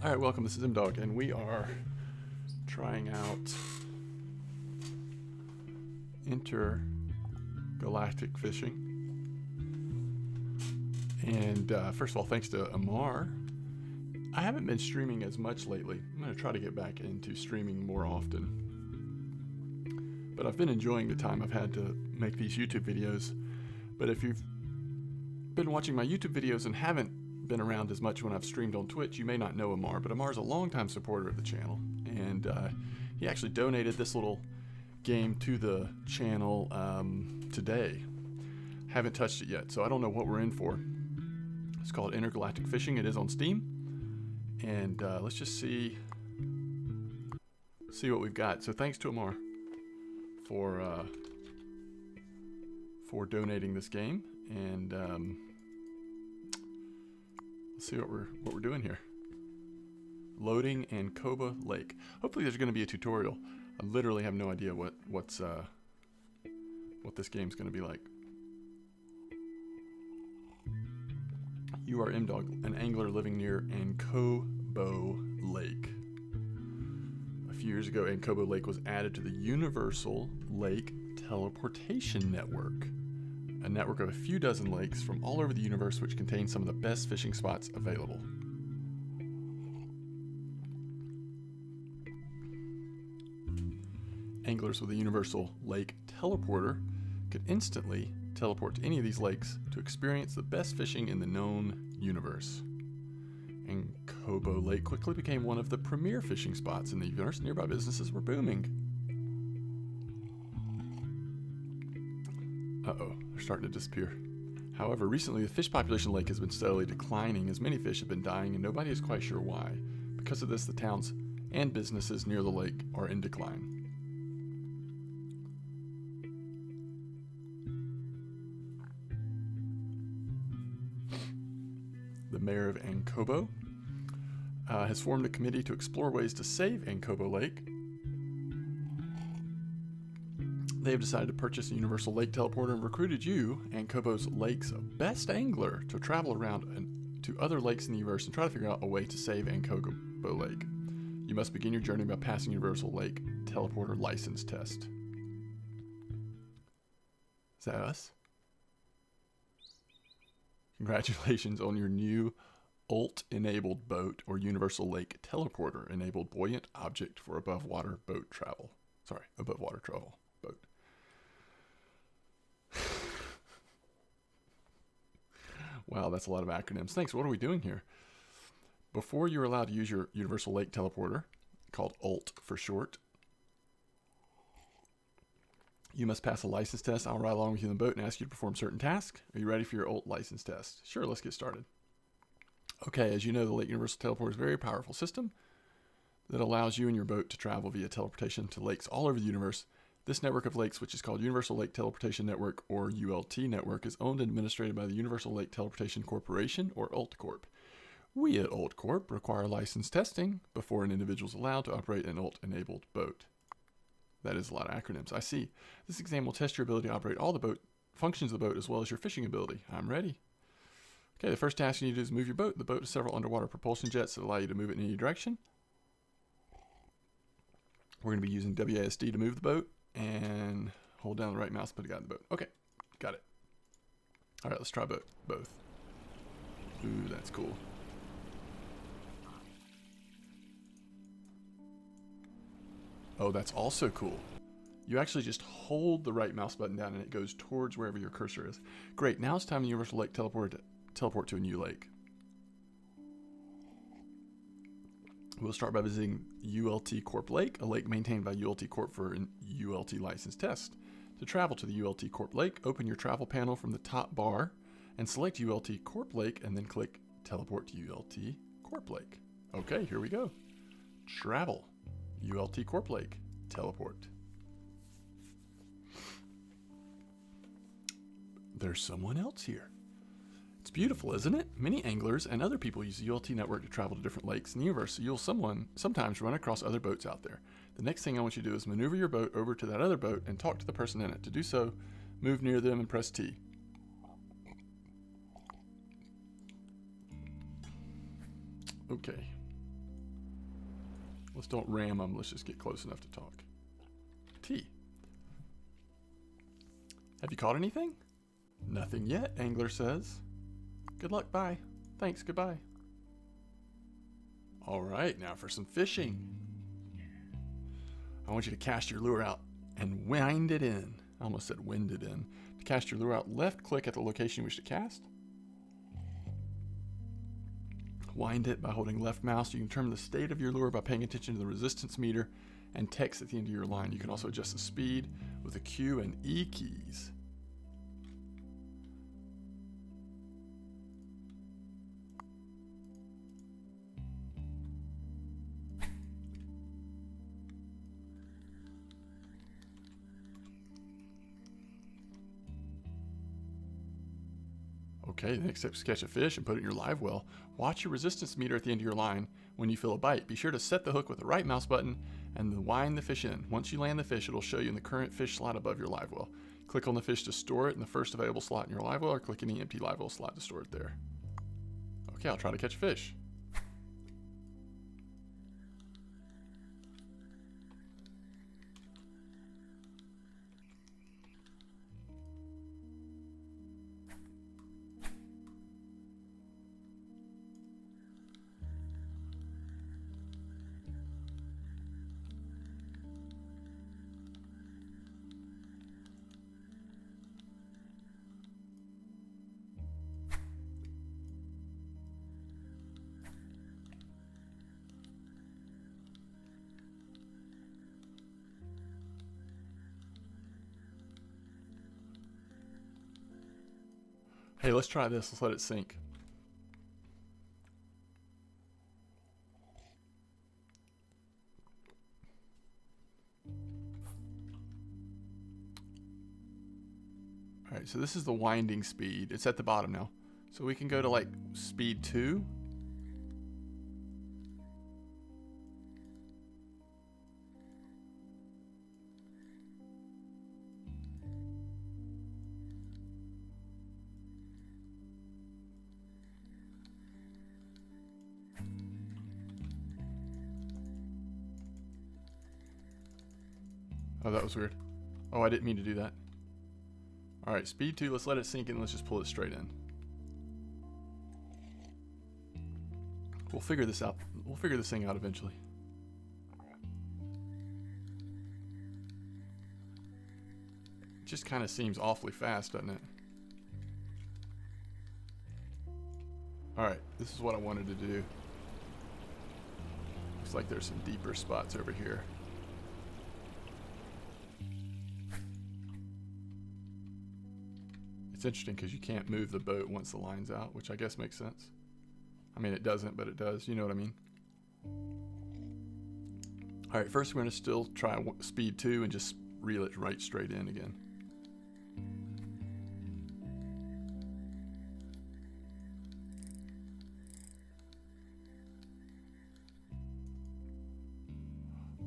Alright, welcome. This is MDog, and we are trying out Intergalactic fishing. And first of all, thanks to Amar. I haven't been streaming as much lately. I'm going to try to get back into streaming more often. But I've been enjoying the time I've had to make these YouTube videos. But if you've been watching my YouTube videos and haven't been around as much when I've streamed on Twitch, you may not know Amar, but Amar's a longtime supporter of the channel, and he actually donated this little game to the channel today. Haven't touched it yet, so I don't know what we're in for. It's called Intergalactic Fishing. It is on Steam, and let's just see what we've got. So thanks to Amar for donating this game, and let's see what we're doing here. Loading Ancoba Lake. Hopefully there's going to be a tutorial. I literally have no idea what this game's going to be like. You are MDog, an angler living near Ancoba Lake. A few years ago, Ancoba Lake was added to the Universal Lake Teleportation Network, a network of a few dozen lakes from all over the universe which contain some of the best fishing spots available. Anglers with a Universal Lake Teleporter could instantly teleport to any of these lakes to experience the best fishing in the known universe. Ancoba Lake quickly became one of the premier fishing spots in the universe. Nearby businesses were booming. Uh-oh, they're starting to disappear. However, recently the fish population of the lake has been steadily declining as many fish have been dying, and nobody is quite sure why. Because of this, the towns and businesses near the lake are in decline. The mayor of Ancoba has formed a committee to explore ways to save Ancoba Lake. They have decided to purchase a Universal Lake Teleporter and recruited you, Ancoba Lake's best angler, to travel around to other lakes in the universe and try to figure out a way to save Ancoba Lake. You must begin your journey by passing Universal Lake Teleporter license test. Is that us? Congratulations on your new ULT-enabled boat, or Universal Lake Teleporter-enabled buoyant object for above-water boat travel. Sorry, above-water travel boat. Wow, that's a lot of acronyms. Thanks. What are we doing here? Before you're allowed to use your Universal Lake Teleporter, called ULT for short, you must pass a license test. I'll ride along with you in the boat and ask you to perform certain tasks. Are you ready for your ULT license test? Sure, let's get started. Okay, as you know, the Lake Universal Teleporter is a very powerful system that allows you and your boat to travel via teleportation to lakes all over the universe. This network of lakes, which is called Universal Lake Teleportation Network, or ULT Network, is owned and administrated by the Universal Lake Teleportation Corporation, or ULT Corp. We at ULT Corp require license testing before an individual is allowed to operate an ULT-enabled boat. That is a lot of acronyms. I see. This exam will test your ability to operate all the boat functions of the boat as well as your fishing ability. I'm ready. Okay, the first task you need to do is move your boat. The boat has several underwater propulsion jets that allow you to move it in any direction. We're going to be using WASD to move the boat, and hold down the right mouse, put it on the boat. Okay, got it. All right, let's try both. Ooh, that's cool. Oh, that's also cool. You actually just hold the right mouse button down and it goes towards wherever your cursor is. Great, now it's time in the Universal Lake Teleporter to teleport to a new lake. We'll start by visiting ULT Corp Lake, a lake maintained by ULT Corp for an ULT license test. To travel to the ULT Corp Lake, open your travel panel from the top bar and select ULT Corp Lake and then click Teleport to ULT Corp Lake. Okay, here we go. Travel. ULT Corp Lake. Teleport. There's someone else here. It's beautiful, isn't it? Many anglers and other people use the ULT network to travel to different lakes in the universe, so you'll sometimes run across other boats out there. The next thing I want you to do is maneuver your boat over to that other boat and talk to the person in it. To do so, move near them and press T. Okay. Let's don't ram them. Let's just get close enough to talk. T. Have you caught anything? Nothing yet, angler says. Good luck, bye. Thanks, goodbye. All right, now for some fishing. I want you to cast your lure out and wind it in. I almost said wind it in. To cast your lure out, left click at the location you wish to cast. Wind it by holding left mouse. You can determine the state of your lure by paying attention to the resistance meter and text at the end of your line. You can also adjust the speed with the Q and E keys. Okay, the next step is catch a fish and put it in your live well. Watch your resistance meter at the end of your line when you feel a bite. Be sure to set the hook with the right mouse button and then wind the fish in. Once you land the fish, it'll show you in the current fish slot above your live well. Click on the fish to store it in the first available slot in your live well, or click any empty live well slot to store it there. Okay, I'll try to catch a fish. Hey, let's try this. Let's let it sink. All right, so this is the winding speed. It's at the bottom now. So we can go to like speed 2. Oh, that was weird. Oh, I didn't mean to do that. All right, speed 2. Let's let it sink in. Let's just pull it straight in. We'll figure this out. We'll figure this thing out eventually. It just kind of seems awfully fast, doesn't it? All right, this is what I wanted to do. Looks like there's some deeper spots over here. It's interesting because you can't move the boat once the line's out, which I guess makes sense. I mean, it doesn't, but it does. You know what I mean? All right, first we're going to still try speed 2 and just reel it right straight in again.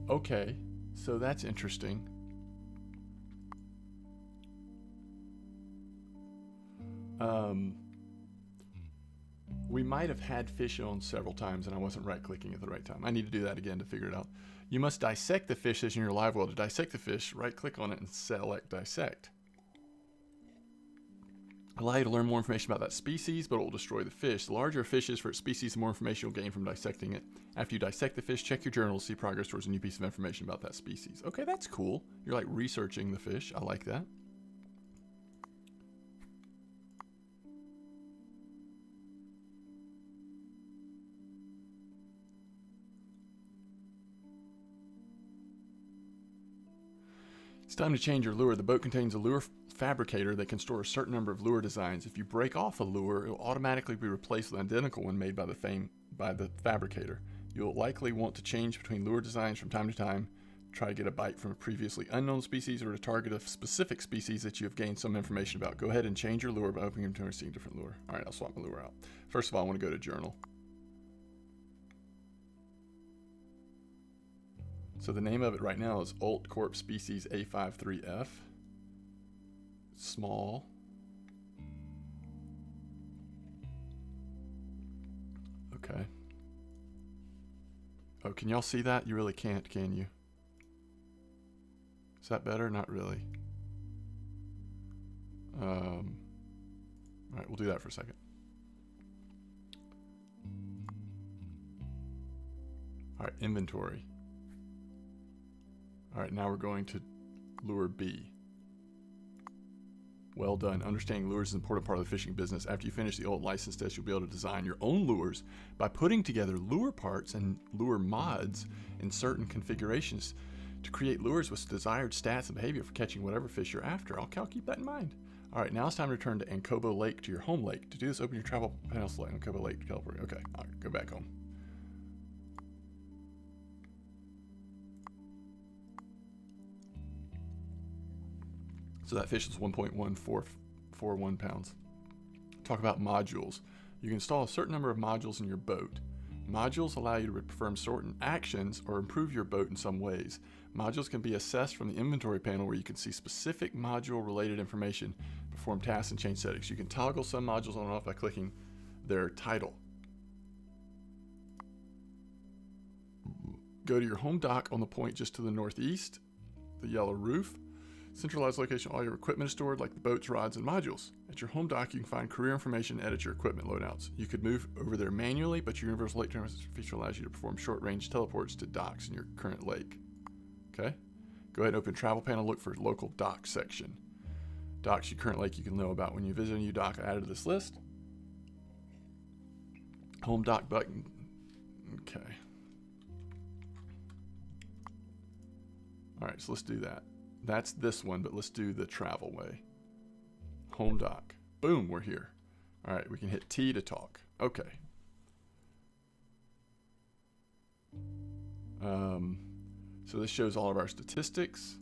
Okay, so that's interesting. We might have had fish on several times and I wasn't right clicking at the right time. I need to do that again to figure it out. You must dissect the fish as in your live well. To dissect the fish, right click on it and select dissect. Allow you to learn more information about that species, but it will destroy the fish. The larger a fish is for its species, the more information you'll gain from dissecting it. After you dissect the fish, check your journal to see progress towards a new piece of information about that species. Okay, that's cool. You're like researching the fish. I like that. It's time to change your lure. The boat contains a lure fabricator that can store a certain number of lure designs. If you break off a lure, it will automatically be replaced with an identical one made by the fabricator. You'll likely want to change between lure designs from time to time, try to get a bite from a previously unknown species, or to target a specific species that you have gained some information about. Go ahead and change your lure by opening them to see a different lure. All right, I'll swap my lure out. First of all, I want to go to journal. So the name of it right now is Ult Corp Species A53F. Small. Okay. Oh, can y'all see that? You really can't, can you? Is that better? Not really. All right, we'll do that for a second. All right, inventory. All right, now we're going to lure B. Well done. Understanding lures is an important part of the fishing business. After you finish the old license test, you'll be able to design your own lures by putting together lure parts and lure mods in certain configurations to create lures with desired stats and behavior for catching whatever fish you're after. I'll keep that in mind. All right, now it's time to return to Ankobo Lake, to your home lake. To do this, open your travel panel, select Ankobo Lake, teleport. Okay, all right, go back home. So that fish is 1.1441 pounds. Talk about modules. You can install a certain number of modules in your boat. Modules allow you to perform certain actions or improve your boat in some ways. Modules can be assessed from the inventory panel, where you can see specific module related information, perform tasks, and change settings. You can toggle some modules on and off by clicking their title. Go to your home dock on the point just to the northeast, the yellow roof. Centralized location, all your equipment is stored, like the boats, rods, and modules. At your home dock, you can find career information and edit your equipment loadouts. You could move over there manually, but your Universal Lake Terminus feature allows you to perform short-range teleports to docks in your current lake. Okay? Go ahead and open Travel Panel, look for local dock section. Docks your current lake you can know about. When you visit a new dock, added to this list. Home dock button. Okay. All right, so let's do that. That's this one, but let's do the travel way. Home dock. Boom, we're here. All right, we can hit T to talk. Okay. So this shows all of our statistics,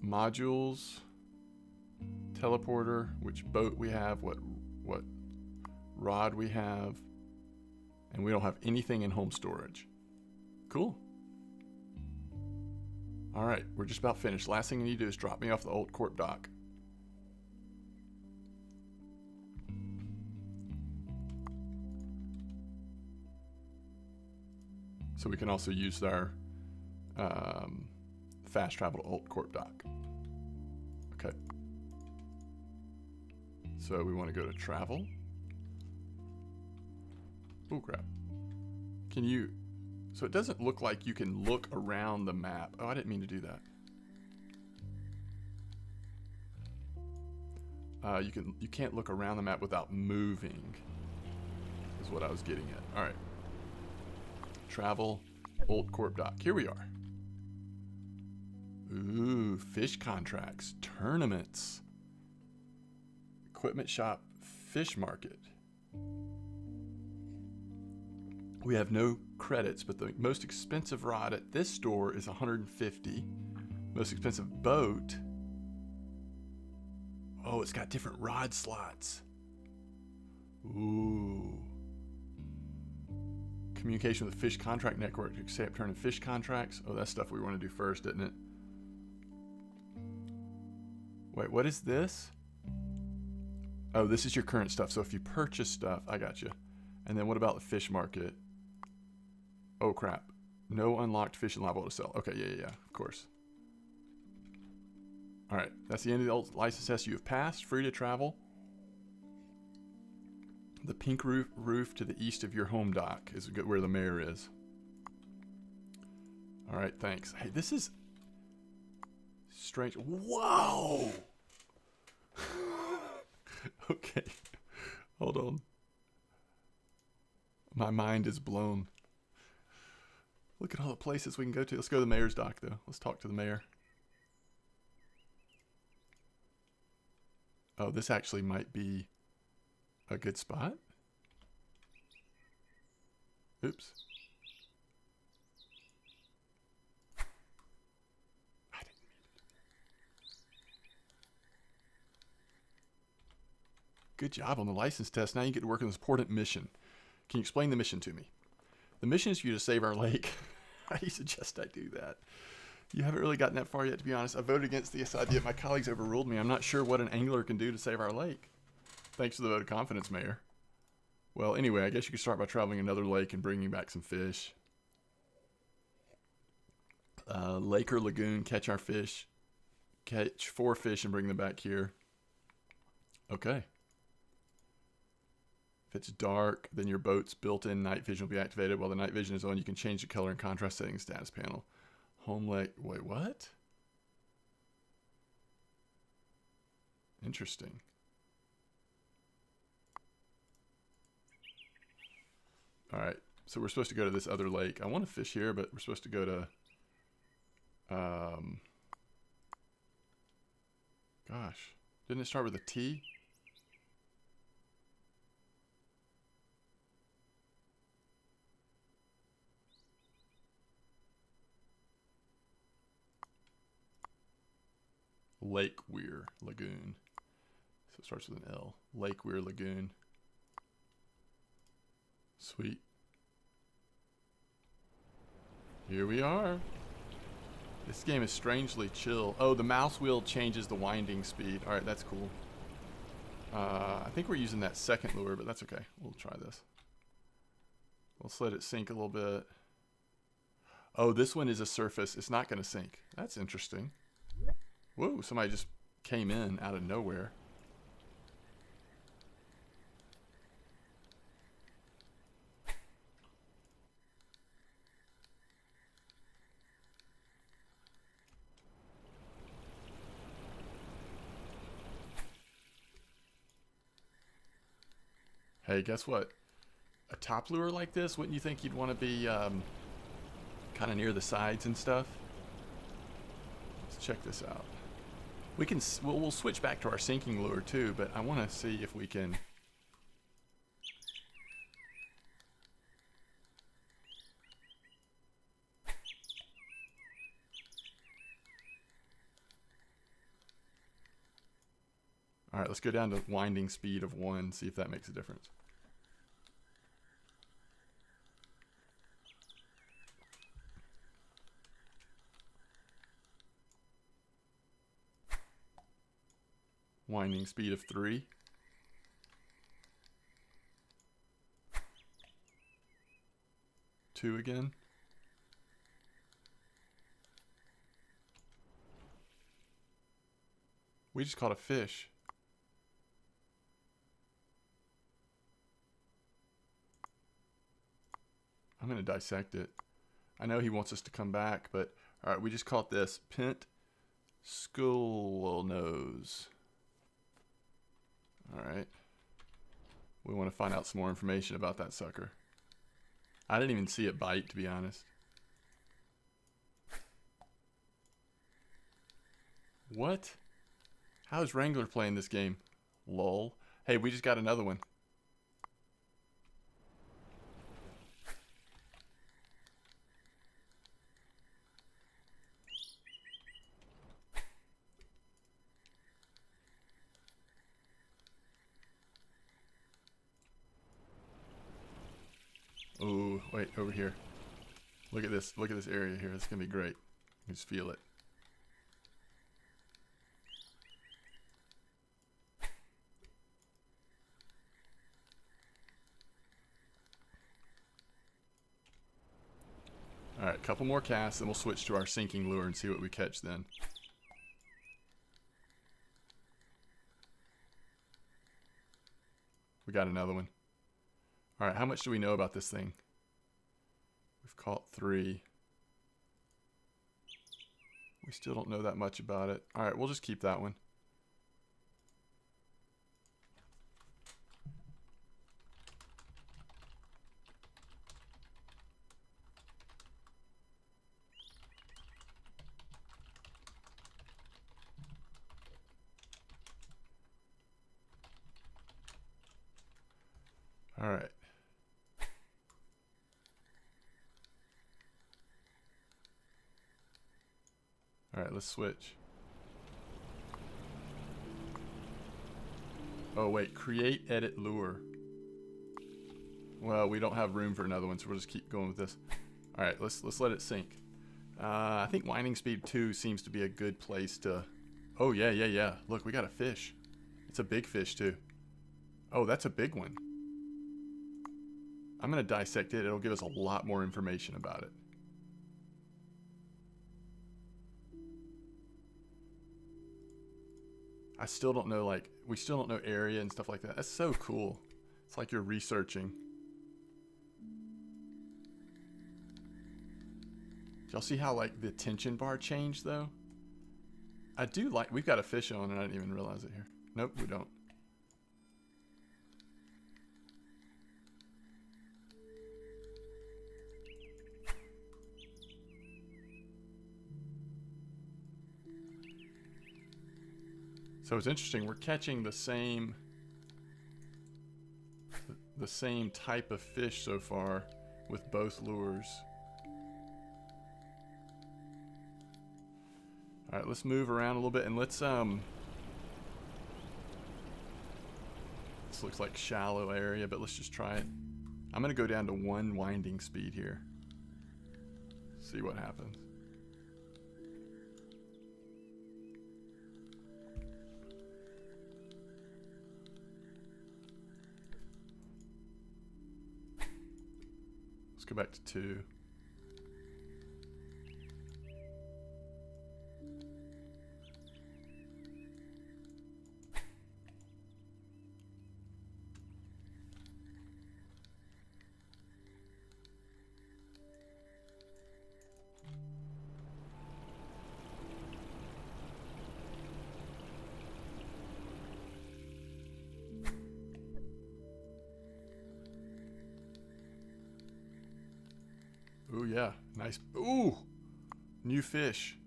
modules, teleporter, which boat we have, what rod we have, and we don't have anything in home storage. Cool. All right, we're just about finished. Last thing you need to do is drop me off the Old Corp dock. So we can also use our fast travel to Old Corp dock. Okay. So we want to go to travel. Oh crap. Can you? So it doesn't look like you can look around the map. Oh, I didn't mean to do that. You can't look around the map without moving, is what I was getting at. All right. Travel, Old Corp dock. Here we are. Ooh, fish contracts, tournaments, equipment shop, fish market. We have no credits, but the most expensive rod at this store is $150. Most expensive boat. Oh, it's got different rod slots. Ooh. Communication with the fish contract network to accept turn in fish contracts. Oh, that's stuff we want to do first, isn't it? Wait, what is this? Oh, this is your current stuff. So if you purchase stuff, I got you. And then what about the fish market? Oh, crap. No unlocked fish and liable to sell. Okay, yeah, of course. All right, that's the end of the old license test. You have passed. Free to travel. The pink roof to the east of your home dock is where the mayor is. All right, thanks. Hey, this is strange. Whoa! Okay, hold on. My mind is blown. Look at all the places we can go to. Let's go to the mayor's dock, though. Let's talk to the mayor. Oh, this actually might be a good spot. Oops. I didn't mean it. Good job on the license test. Now you get to work on this important mission. Can you explain the mission to me? The mission is for you to save our lake. How do you suggest I do that? You haven't really gotten that far yet, to be honest. I voted against this idea. My colleagues overruled me. I'm not sure what an angler can do to save our lake. Thanks for the vote of confidence, Mayor. Well, anyway, I guess you could start by traveling another lake and bringing back some fish. Lake or lagoon, catch our fish. Catch 4 fish and bring them back here. Okay. If it's dark, then your boat's built-in night vision will be activated. While the night vision is on, you can change the color and contrast settings status panel. Home lake. Wait, what? Interesting. All right. So we're supposed to go to this other lake. I want to fish here, but we're supposed to go to... gosh. Didn't it start with a T? Lake Weir Lagoon. So it starts with an L. Lake Weir Lagoon. Sweet. Here we are. This game is strangely chill. Oh, the mouse wheel changes the winding speed. All right, that's cool. I think we're using that second lure, but that's okay. We'll try this. Let's let it sink a little bit. Oh, this one is a surface. It's not going to sink. That's interesting. Whoa, somebody just came in out of nowhere. Hey, guess what? A top lure like this, wouldn't you think you'd want to be kind of near the sides and stuff? Let's check this out. We can we'll switch back to our sinking lure too, but I want to see if we can. All right, let's go down to winding speed of 1, see if that makes a difference. Winding speed of 3. Two again. We just caught a fish. I'm going to dissect it. I know he wants us to come back, but all right, we just caught this pent skull nose. All right. We want to find out some more information about that sucker. I didn't even see it bite, to be honest. What? How is Wrangler playing this game? Lol. Hey, we just got another one. Oh, wait, over here. Look at this. Look at this area here. It's going to be great. You just feel it. All right, a couple more casts, and we'll switch to our sinking lure and see what we catch then. We got another one. All right, how much do we know about this thing? We've caught 3. We still don't know that much about it. All right, we'll just keep that one. All right. All right, let's switch. Oh, wait. Create, edit, lure. Well, we don't have room for another one, so we'll just keep going with this. All right, let's let it sink. I think winding speed 2 seems to be a good place to... Oh, yeah. Look, we got a fish. It's a big fish, too. Oh, that's a big one. I'm going to dissect it. It'll give us a lot more information about it. I still don't know, like, we still don't know area and stuff like that. That's so cool. It's like you're researching. Y'all see how, like, the tension bar changed, though? I do like... We've got a fish on, and I didn't even realize it here. Nope, we don't. So it's interesting. We're catching the same type of fish so far with both lures. All right, let's move around a little bit and let's this looks like shallow area, but let's just try it. I'm gonna go down to 1 winding speed here. See what happens. Let's go back to 2. Ooh, yeah. Nice. Ooh! New fish.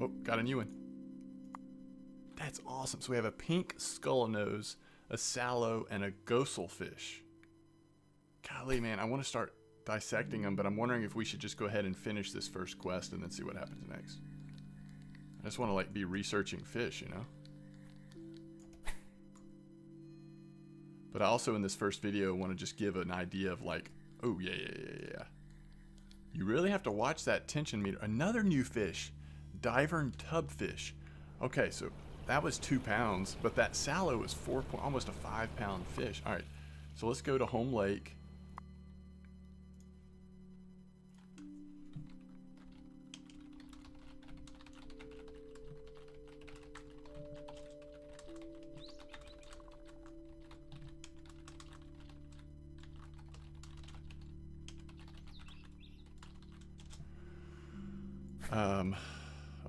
Oh, got a new one. That's awesome. So we have a pink scullnose, a sallow, and a ghosal fish. Golly, man, I want to start dissecting them, but I'm wondering if we should just go ahead and finish this first quest and then see what happens next. I just want to, like, be researching fish, you know? But I also, in this first video, want to just give an idea of, like, oh, yeah. You really have to watch that tension meter. Another new fish. Divern tubfish. Okay, so that was 2 pounds, but that sallow is almost a 5-pound fish. All right, so let's go to Home Lake.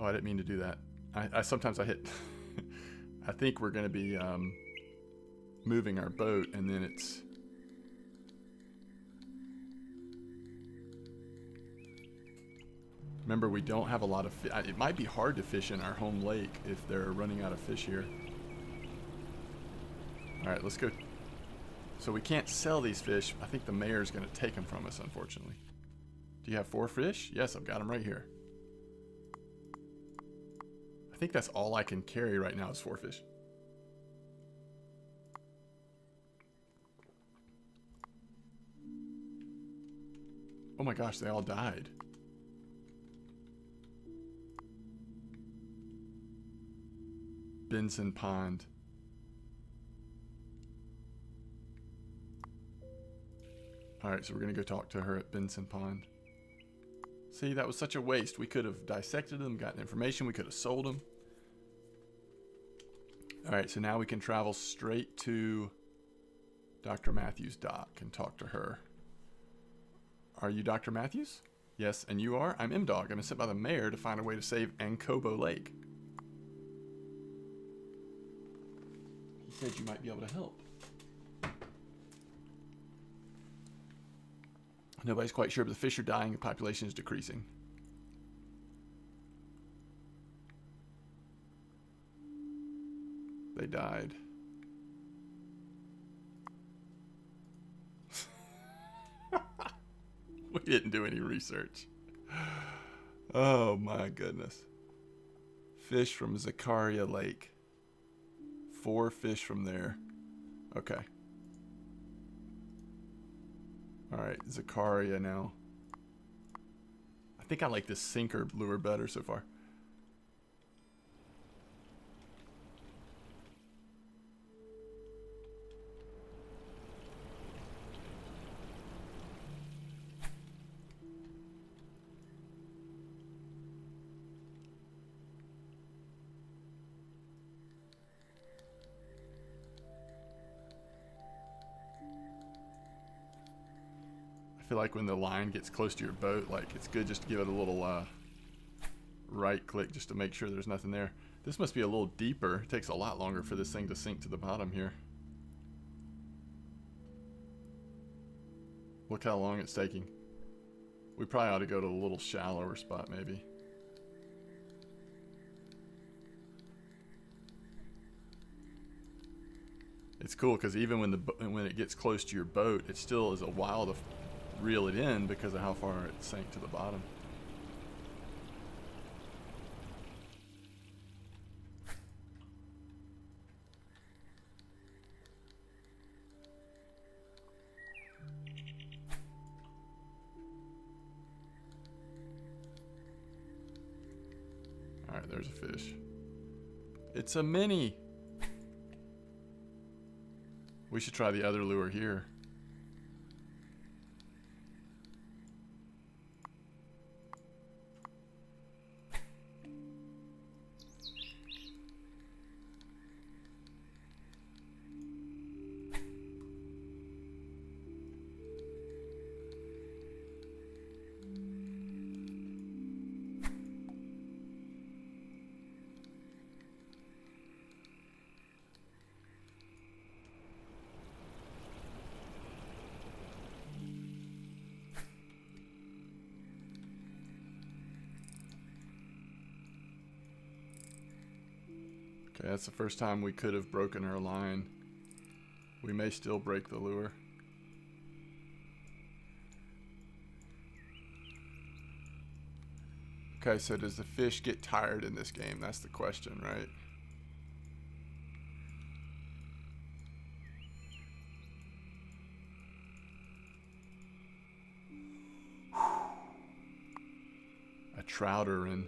Oh, I didn't mean to do that. I sometimes I hit. I think we're going to be moving our boat, and then it's. Remember, we don't have a lot of. It might be hard to fish in our home lake if they're running out of fish here. All right, let's go. So we can't sell these fish. I think the mayor's going to take them from us, unfortunately. Do you have 4 fish? Yes, I've got them right here. I think that's all I can carry right now is 4 fish. Oh my gosh, they all died. Benson Pond. Alright, so we're going to go talk to her at Benson Pond. See, that was such a waste. We could have dissected them, gotten information, we could have sold them. Alright, so now we can travel straight to Dr. Matthews' dock and talk to her. Are you Dr. Matthews? Yes, and you are? I'm M-Dog. I'm sent by the mayor to find a way to save Ankobo Lake. He said you might be able to help. Nobody's quite sure, but the fish are dying, the population is decreasing. They died. We didn't do any research. Oh my goodness. Fish from Zakaria Lake. 4 fish from there. Okay. Alright, Zakaria now. I think I like this sinker lure better so far. feel like when the line gets close to your boat, like it's good just to give it a little right click just to make sure there's nothing there. This must be a little deeper. It takes a lot longer for this thing to sink to the bottom here. Look how long it's taking. We probably ought to go to a little shallower spot maybe. It's cool because even when it gets close to your boat, it still is a while to reel it in because of how far it sank to the bottom. All right, there's a fish. It's a mini. We should try the other lure here. Okay, that's the first time we could have broken our line. We may still break the lure. Okay, so does the fish get tired in this game? That's the question, right? A trouter, and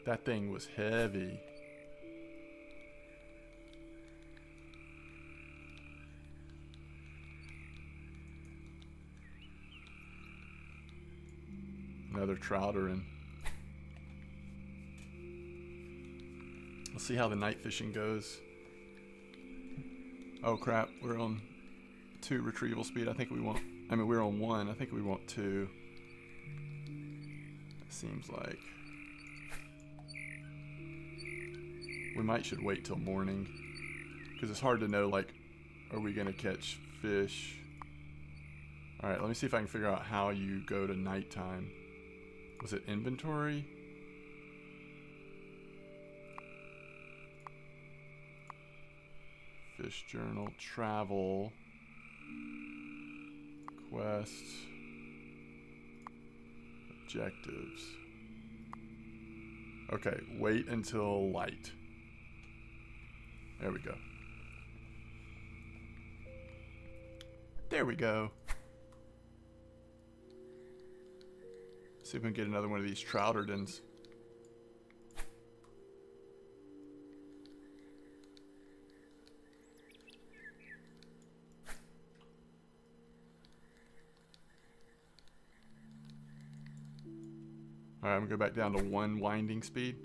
that thing was heavy. Another trouter, and let's see how the night fishing goes. Oh crap, we're on 2 retrieval speed. I think we want, we're on 1. I think we want 2. It seems like we should wait till morning because it's hard to know, like, are we gonna catch fish? All right, let me see if I can figure out how you go to nighttime. Was it inventory? Fish journal, travel, quest, objectives. Okay, wait until light. There we go. There we go. See if we can get another one of these trouterdens. Alright, I'm gonna go back down to 1 winding speed.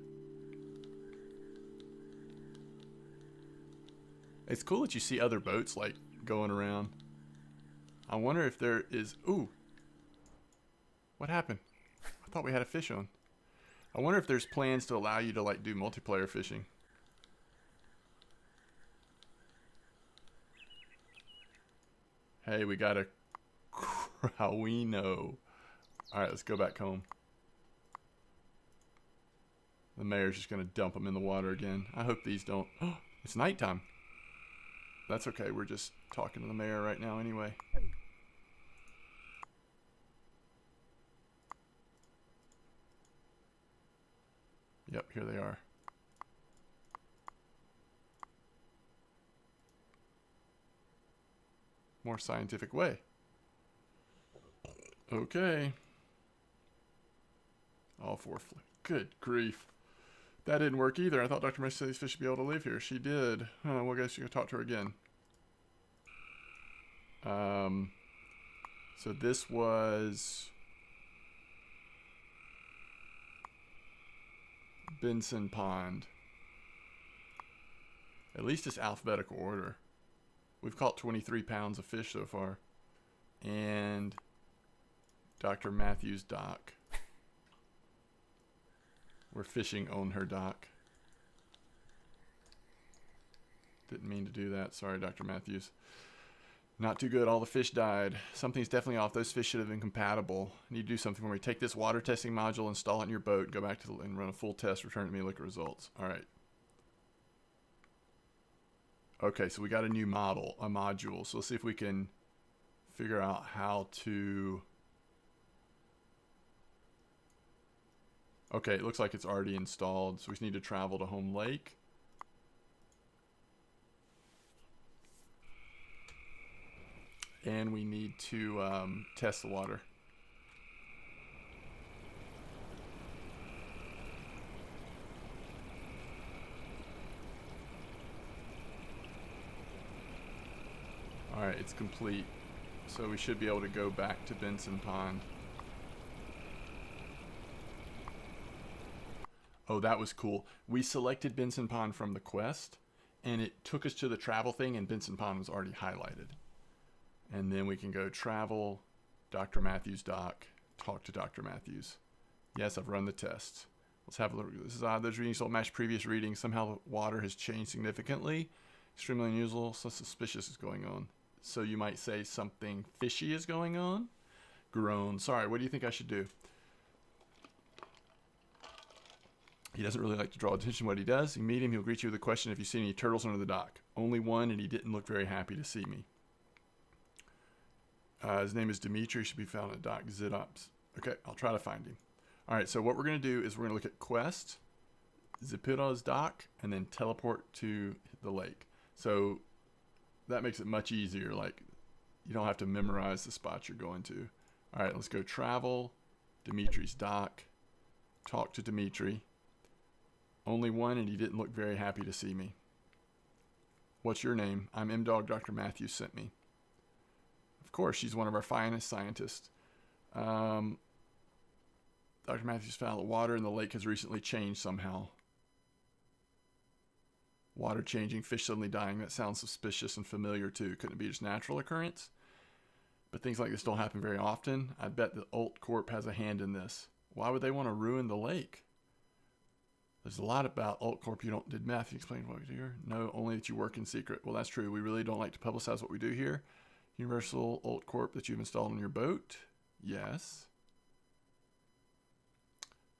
It's cool that you see other boats like going around. I wonder if there is, ooh, what happened? I thought we had a fish on. I wonder if there's plans to allow you to like do multiplayer fishing. Hey, we got a crowino. Alright, let's go back home. The mayor's just gonna dump them in the water again. I hope these don't. Oh, it's nighttime. That's okay, we're just talking to the mayor right now anyway. Yep, here they are. More scientific way. Okay. All 4 good grief. That didn't work either. I thought Dr. Macy said these fish should be able to live here. She did. Oh, well, I guess you can talk to her again. So this was Benson Pond. At least it's alphabetical order. We've caught 23 pounds of fish so far. And Dr. Matthews dock. We're fishing on her dock. Didn't mean to do that. Sorry, Dr. Matthews. Not too good. All the fish died. Something's definitely off. Those fish should have been compatible. I need to do something for me. Take this water testing module, install it in your boat, go back to and run a full test, return it to me, look at results. All right. Okay, so we got a new module. So let's see if we can figure out how to... Okay, it looks like it's already installed. So we just need to travel to home lake. And we need to test the water. Alright, it's complete. So we should be able to go back to Benson Pond. Oh, that was cool. We selected Benson Pond from the quest, and it took us to the travel thing, and Benson Pond was already highlighted. And then we can go travel, Dr. Matthews dock, talk to Dr. Matthews. Yes, I've run the test. Let's have a look. This is odd. Those readings don't match previous readings. Somehow the water has changed significantly. Extremely unusual. So suspicious is going on. So you might say something fishy is going on. Groan. Sorry, what do you think I should do? He doesn't really like to draw attention to what he does. You meet him, he'll greet you with a question if you see any turtles under the dock. Only one, and he didn't look very happy to see me. His name is Dimitri. Should be found at Doc Zidops. Okay, I'll try to find him. All right, so what we're going to do is we're going to look at quest, Zipiro's dock, and then teleport to the lake. So that makes it much easier. Like, you don't have to memorize the spots you're going to. All right, let's go travel, Dimitri's dock, talk to Dimitri. Only one, and he didn't look very happy to see me. What's your name? I'm M-Dog. Dr. Matthews sent me. Of course, she's one of our finest scientists. Dr. Matthews found that water in the lake has recently changed somehow. Water changing, fish suddenly dying. That sounds suspicious and familiar too. Couldn't it be just natural occurrence? But things like this don't happen very often. I bet the Ult Corp has a hand in this. Why would they want to ruin the lake? There's a lot about Ult Corp you don't... Did Matthew explain what we do here? No, only that you work in secret. Well, that's true. We really don't like to publicize what we do here. Universal Ult Corp that you've installed on your boat? Yes.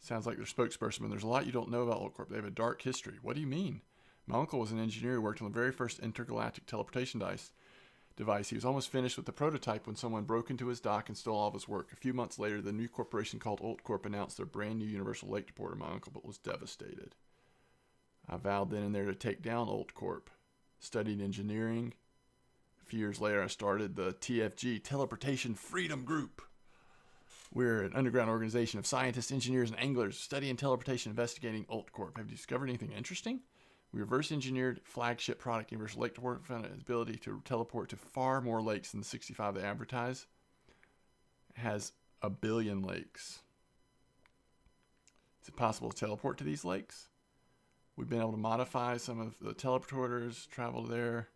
Sounds like their spokesperson, but there's a lot you don't know about Ult Corp. They have a dark history. What do you mean? My uncle was an engineer who worked on the very first intergalactic teleportation device. He was almost finished with the prototype when someone broke into his dock and stole all of his work. A few months later, the new corporation called Ult Corp announced their brand new universal lake deporter. My uncle was devastated. I vowed then and there to take down Ult Corp. Studied engineering. A few years later, I started the TFG, Teleportation Freedom Group. We're an underground organization of scientists, engineers, and anglers studying teleportation, investigating Ult Corp. Have you discovered anything interesting? We reverse engineered flagship product, Universal Lake Deporter, found its ability to teleport to far more lakes than the 65 they advertise. It has 1 billion lakes. Is it possible to teleport to these lakes? We've been able to modify some of the teleporters, travel there.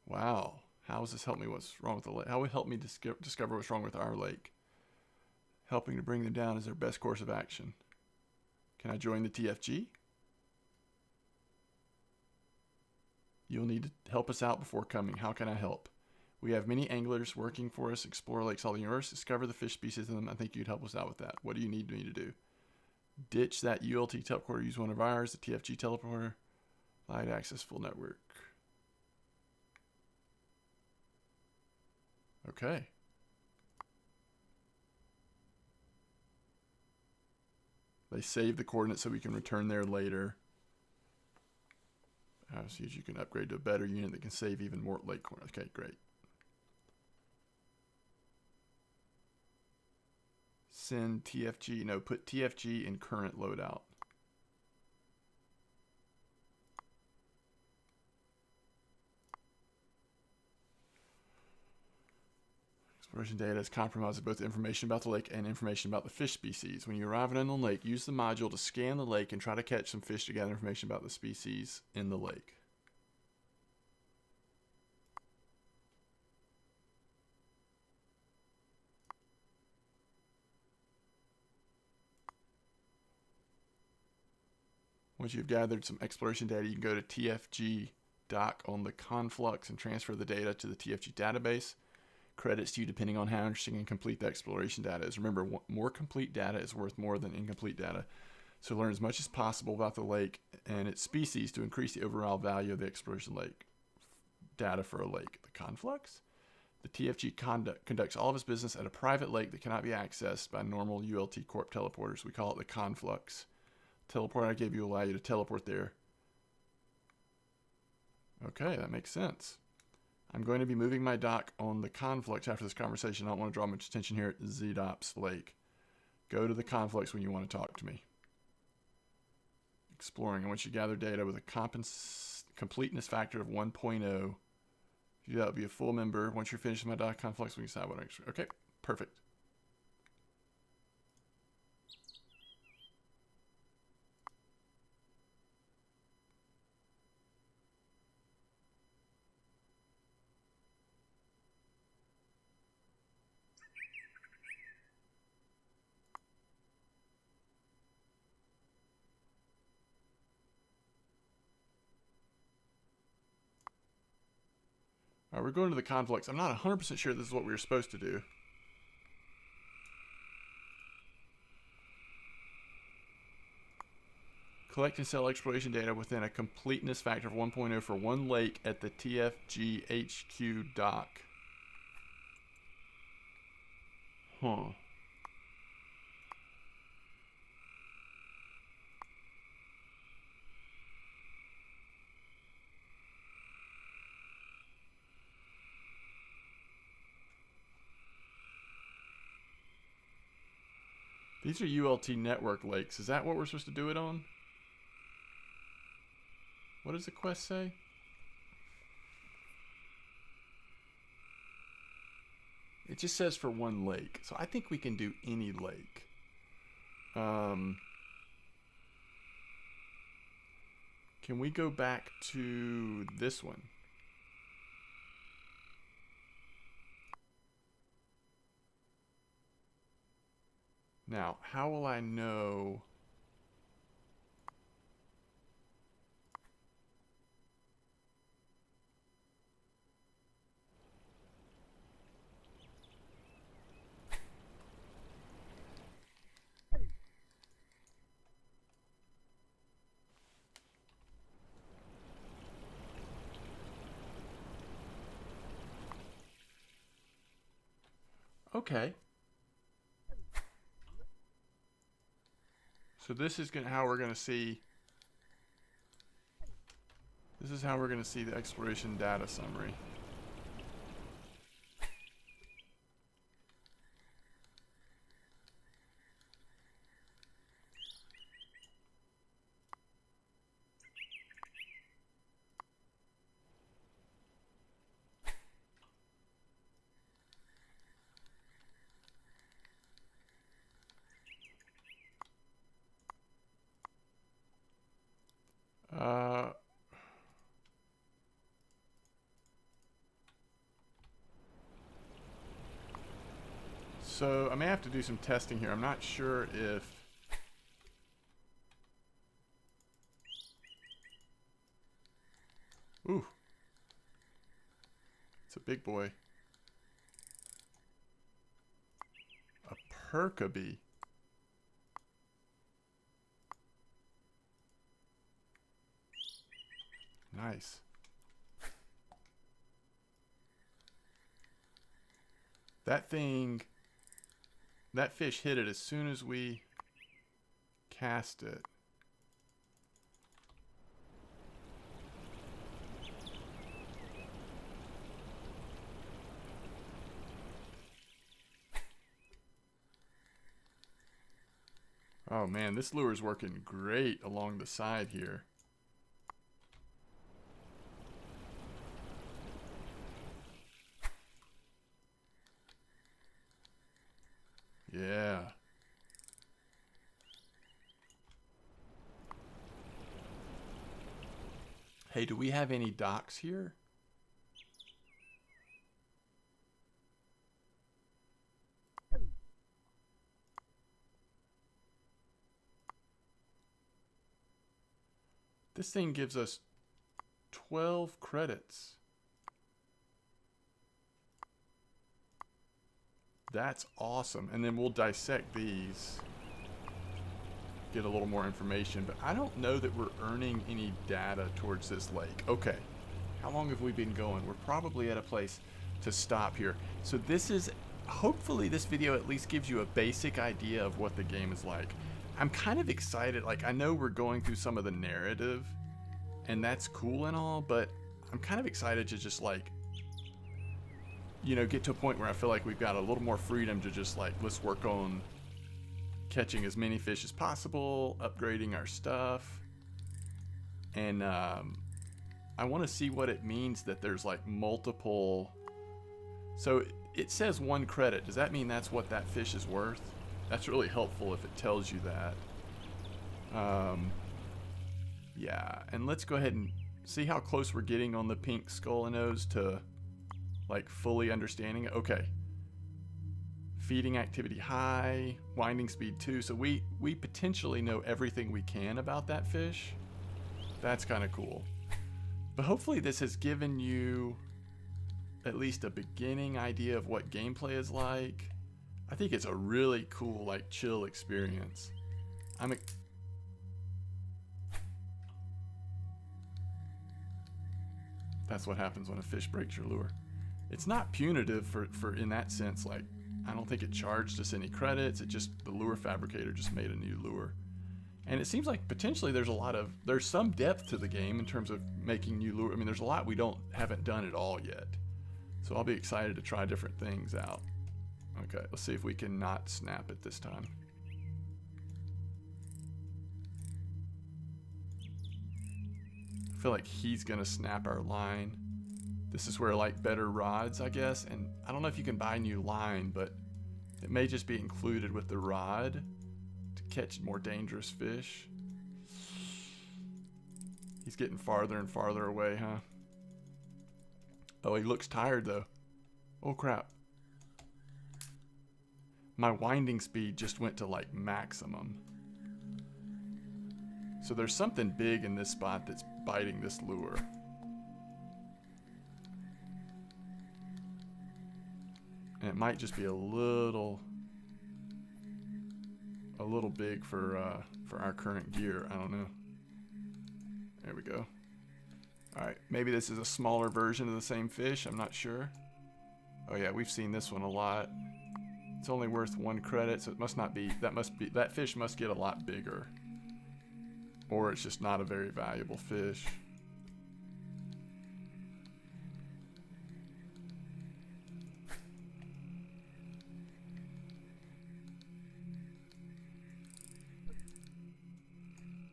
Wow. How does this help me? What's wrong with the lake? How will it help me discover what's wrong with our lake? Helping to bring them down is their best course of action. Can I join the TFG? You'll need to help us out before coming. How can I help? We have many anglers working for us, explore lakes all the universe, discover the fish species in them. I think you'd help us out with that. What do you need me to do? Ditch that ULT teleporter, use one of ours, the TFG teleporter. Light access full network. Okay. They save the coordinates so we can return there later. See if you can upgrade to a better unit that can save even more lake coordinates. Okay, great. Send TFG. No, put TFG in current loadout. Exploration data is compromised with both information about the lake and information about the fish species. When you arrive at an unknown lake, use the module to scan the lake and try to catch some fish to gather information about the species in the lake. Once you've gathered some exploration data, you can go to TFG doc on the conflux and transfer the data to the TFG database. Credits to you depending on how interesting and complete the exploration data is. Remember, more complete data is worth more than incomplete data. So learn as much as possible about the lake and its species to increase the overall value of the exploration lake data for a lake. The conflux? The TFG conducts all of its business at a private lake that cannot be accessed by normal ULT Corp teleporters. We call it the conflux. Teleport I gave you will allow you to teleport there. Okay, that makes sense. I'm going to be moving my dock on the conflux after this conversation. I don't want to draw much attention here at ZDOPS Lake. Go to the conflux when you want to talk to me. Exploring. I want you to gather data with a completeness factor of 1.0. If you do that, will be a full member. Once you're finished with my dock conflux, we can decide what next. Okay, perfect. All right, we're going to the conflux. I'm not 100% sure this is what we were supposed to do. Collect and sell exploration data within a completeness factor of 1.0 for one lake at the TFG HQ dock. Huh. These are ULT network lakes. Is that what we're supposed to do it on? What does the quest say? It just says for one lake. So I think we can do any lake. Can we go back to this one? Now, how will I know? Okay. So this is how we're going to see. This is how we're going to see the exploration data summary. So I may have to do some testing here. I'm not sure if... Ooh. It's a big boy. A Perkabee. Nice. That thing... That fish hit it as soon as we cast it. Oh man, this lure is working great along the side here. Yeah. Hey, do we have any docks here? This thing gives us 12 credits. That's awesome. And then we'll dissect these, get a little more information, but I don't know that we're earning any data towards this lake. Okay, how long have we been going? We're probably at a place to stop here. So this is, hopefully this video at least gives you a basic idea of what the game is like. I'm kind of excited. Like, I know we're going through some of the narrative, and that's cool and all, but I'm kind of excited to just, like, you know, get to a point where I feel like we've got a little more freedom to just, like, let's work on catching as many fish as possible, upgrading our stuff, and I want to see what it means that there's, like, multiple. So it says 1 credit. Does that mean that's what that fish is worth? That's really helpful if it tells you that. Yeah, and let's go ahead and see how close we're getting on the pink skull and nose to, like, fully understanding it. Okay. Feeding activity high, winding speed 2. So we potentially know everything we can about that fish. That's kind of cool. But hopefully this has given you at least a beginning idea of what gameplay is like. I think it's a really cool, like, chill experience. That's what happens when a fish breaks your lure. It's not punitive for in that sense. Like, I don't think it charged us any credits. It just, the lure fabricator just made a new lure. And it seems like potentially there's some depth to the game in terms of making new lure. I mean, there's a lot we haven't done at all yet. So I'll be excited to try different things out. Okay, let's see if we can not snap it this time. I feel like he's gonna snap our line. This is where, like, better rods, I guess, and I don't know if you can buy new line, but it may just be included with the rod to catch more dangerous fish. He's getting farther and farther away, huh? Oh, he looks tired though. Oh crap. My winding speed just went to, like, maximum. So there's something big in this spot that's biting this lure. And it might just be a little big for our current gear. I don't know. There we go. Alright, maybe this is a smaller version of the same fish. I'm not sure. Oh yeah, we've seen this one a lot. It's only worth 1 credit, so it must not be. That fish must get a lot bigger. Or it's just not a very valuable fish.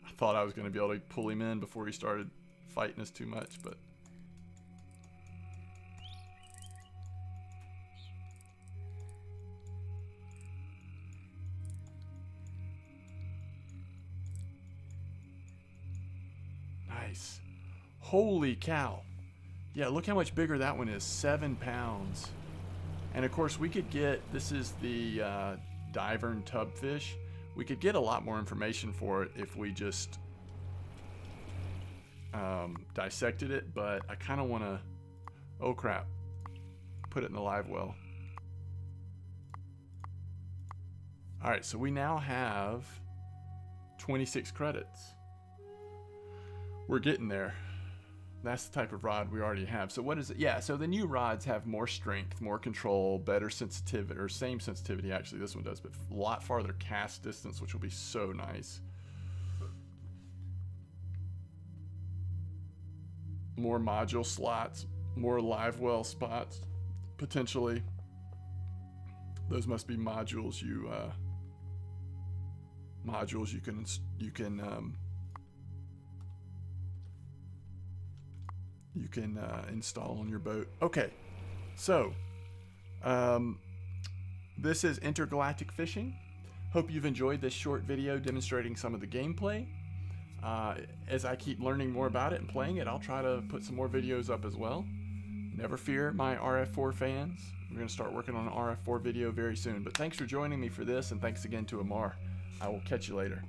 I thought I was going to be able to pull him in before he started fighting us too much, but nice. Holy cow. Yeah, look how much bigger that one is. 7 pounds. And of course we could get, this is the divern tubfish. We could get a lot more information for it if we just dissected it, but I kind of want to, oh crap, put it in the live well. Alright, so we now have 26 credits. We're getting there. That's the type of rod we already have. So what is it? Yeah, so the new rods have more strength, more control, better sensitivity, or same sensitivity actually this one does, but a lot farther cast distance, which will be so nice. More module slots, more live well spots, potentially. Those must be modules you can install on your boat. Okay, so this is Intergalactic Fishing. Hope you've enjoyed this short video demonstrating some of the gameplay. As I keep learning more about it and playing it, I'll try to put some more videos up as well. Never fear, my RF4 fans. We're going to start working on an RF4 video very soon. But thanks for joining me for this, and thanks again to Amar. I will catch you later.